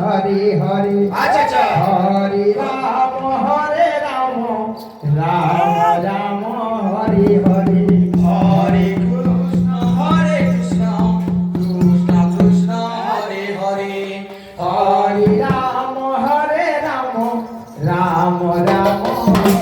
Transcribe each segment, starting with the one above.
হরি হরি আচ্ছা হরি রাম রাম রাম হরি হরি হরে কৃষ্ণ কৃষ্ণ কৃষ্ণ হরে হরে হরি রাম রাম রাম হরে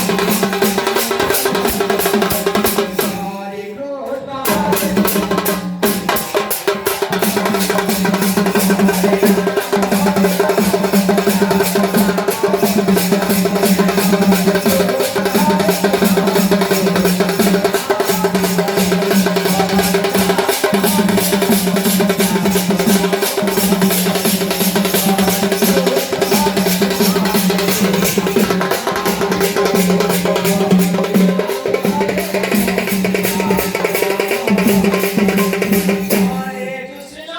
কৃষ্ণ হরে কৃষ্ণ হরে কৃষ্ণ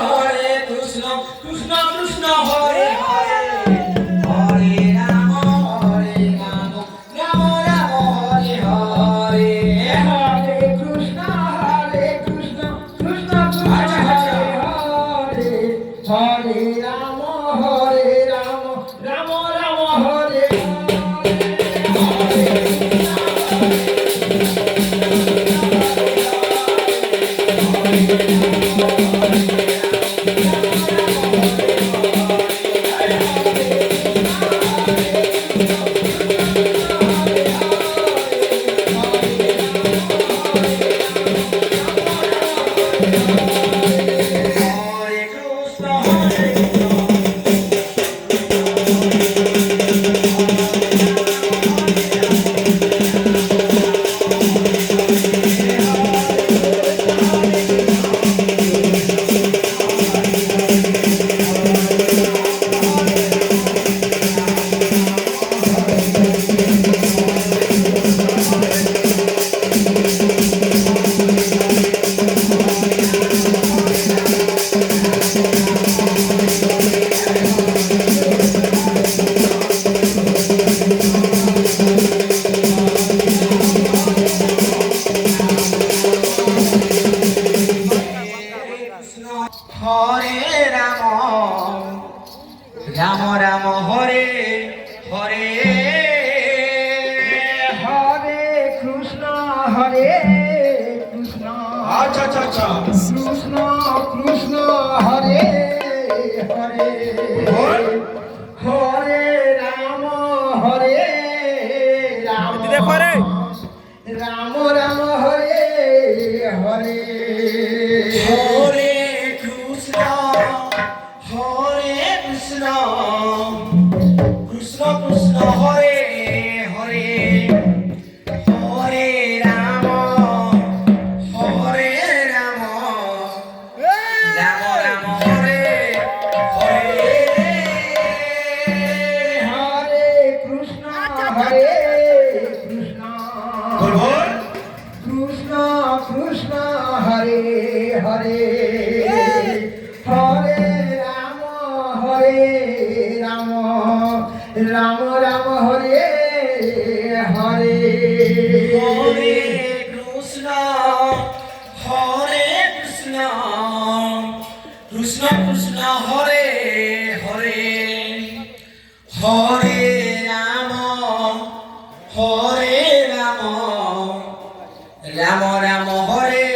হরে কৃষ্ণ কৃষ্ণ কৃষ্ণ হরে হরে হরে রাম রাম রাম হরে হরে হরে কৃষ্ণ কৃষ্ণ কৃষ্ণ হরে হরে হরে রাম রাম রাম হরে হরে কৃষ্ণ হরে হরে রাম রাম রাম হরে হরে হরে কৃষ্ণ কৃষ্ণ আচ্ছা কৃষ্ণ কৃষ্ণ হরে হরে হরে রাম রাম রাম হরে হরে হরে কৃষ্ণ কৃষ্ণ কৃষ্ণ কৃষ্ণ হরে হরে হরে রাম রাম রাম হরে হরে হরে কৃষ্ণ কৃষ্ণ বল কৃষ্ণ কৃষ্ণ হরে হরে হরে রাম রাম রাম রাম হরে হরে হরে কৃষ্ণ কৃষ্ণ কৃষ্ণ হরে হরে হরে রাম রাম রাম হরে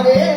হরে